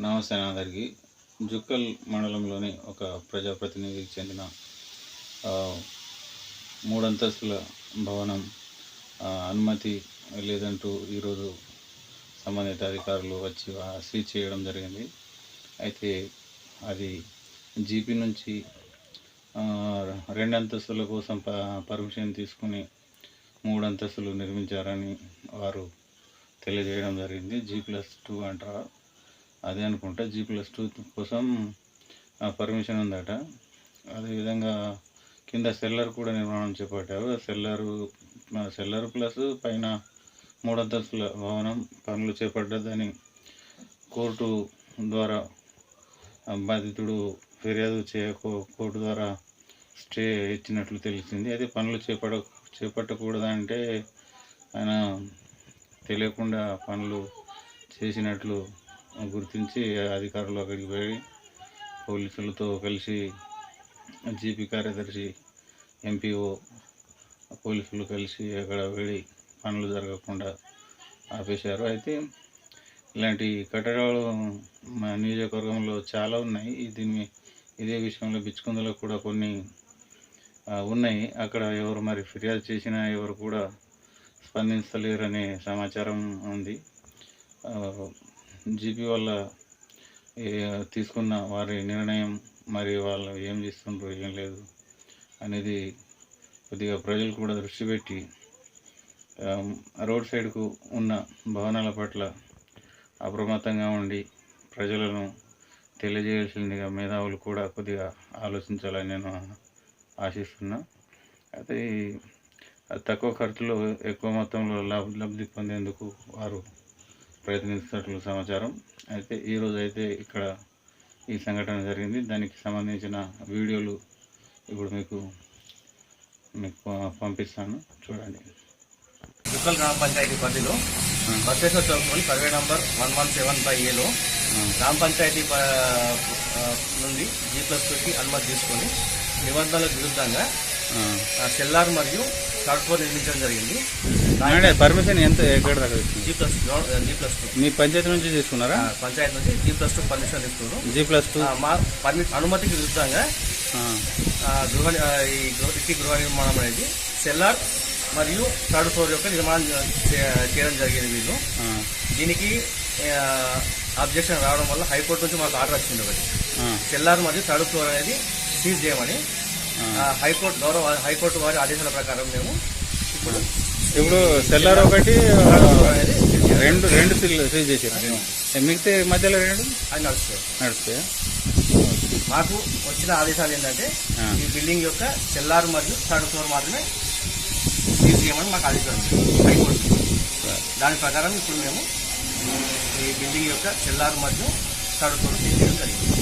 నమస్తే అందరికీ. జుక్కల్ మండలంలోని ఒక ప్రజాప్రతినిధికి చెందిన 3 అంతస్తుల భవనం అనుమతి లేదంటూ ఈరోజు సంబంధిత అధికారులు వచ్చి సీజ్ చేయడం జరిగింది. అయితే అది జీపీ నుంచి 2 అంతస్తుల కోసం పర్మిషన్ తీసుకుని 3 అంతస్తులు నిర్మించారని వారు తెలియజేయడం జరిగింది. G+2 అంటారా, అదే అనుకుంటా. G+2 కోసం పర్మిషన్ ఉందట. అదేవిధంగా కింద సెల్లర్ కూడా నిర్మాణం చేపట్టారు. సెల్లర్ ప్లస్ పైన 3 అంతస్తుల భవనం పనులు చేపట్టదని కోర్టు ద్వారా బాధితుడు ఫిర్యాదు కోర్టు ద్వారా స్టే ఇచ్చినట్లు తెలిసింది. అయితే పనులు చేపట్టకూడదంటే ఆయన తెలియకుండా పనులు చేసినట్లు గుర్తించి అధికారులు అక్కడికి పోయి పోలీసులతో కలిసి జీపీ కార్యదర్శి, ఎంపీఓ పోలీసులు కలిసి అక్కడ వెళ్ళి పనులు జరగకుండా ఆపేశారు. అయితే ఇలాంటి కట్టడాలు మా నియోజకవర్గంలో చాలా ఉన్నాయి. ఇదే విషయంలో బిచ్చుకుందలో కూడా కొన్ని ఉన్నాయి. అక్కడ ఎవరు మరి ఫిర్యాదు చేసినా ఎవరు కూడా స్పందించలేరనే సమాచారం ఉంది. జీపీ వల్ల తీసుకున్న వారి నిర్ణయం మరి వాళ్ళు ఏం చేస్తుండ్రో ఏం లేదు అనేది కొద్దిగా ప్రజలు కూడా దృష్టి పెట్టి రోడ్ సైడ్కు ఉన్న భవనాల పట్ల అప్రమత్తంగా ఉండి ప్రజలను తెలియజేయాల్సిందిగా మేధావులు కూడా కొద్దిగా ఆలోచించాలని నేను ఆశిస్తున్నా. అయితే తక్కువ ఖర్చులో ఎక్కువ మొత్తంలో లబ్ధి పొందేందుకు వారు ప్రయత్నిస్తున్నట్లు సమాచారం. అయితే ఈరోజు అయితే ఇక్కడ ఈ సంఘటన జరిగింది. దానికి సంబంధించిన వీడియోలు ఇప్పుడు మీకు పంపిస్తాను, చూడండి. జుక్కల్ గ్రామ పంచాయతీ పరిధిలో బసవేశ్వర చౌక్లోని సర్వే నంబర్ 117/Aలో గ్రామ పంచాయతీ నుండి G+2కి అనుమతి తీసుకొని నిబంధనలకు విరుద్ధంగా సెల్లార్ మరియు థర్డ్ ఫ్లోర్ నిర్మించడం జరిగింది. పర్మిషన్ ఎక్కడ దాకా G+2 మీ పంచాయతీ నుంచి తీసుకున్నారా? పంచాయతీ నుంచి G+2 పర్మిషన్ తీసుకున్నారు. G+2 మా అనుమతికి విరుద్ధంగా గృహ నిర్మాణం అనేది సెల్లార్ మరియు థర్డ్ ఫ్లోర్ యొక్క నిర్మాణం చేయడం జరిగింది. వీళ్ళు దీనికి అబ్జెక్షన్ రావడం వల్ల హైకోర్టు నుంచి మాకు ఆర్డర్ వచ్చింది. ఒకటి సెల్లార్ మరియు థర్డ్ ఫ్లోర్ అనేది సీజ్ చేయమని హైకోర్టు వారి ఆదేశాల ప్రకారం మేము ఇప్పుడు సెల్లార్ ఒకటి రెండు సీజ్ చేసారు. మిగతా మధ్యలో అది నడుస్తాయి. మాకు వచ్చిన ఆదేశాలు ఏంటంటే ఈ బిల్డింగ్ యొక్క సెల్లార్ మరియు థర్డ్ ఫ్లోర్ మాత్రమే సీజ్ చేయమని మాకు ఆదేశాలు హైకోర్టు. దాని ప్రకారం ఇప్పుడు మేము ఈ బిల్డింగ్ యొక్క సెల్లార్ మరియు థర్డ్ ఫ్లోర్ సీజ్ చేయడం జరిగింది.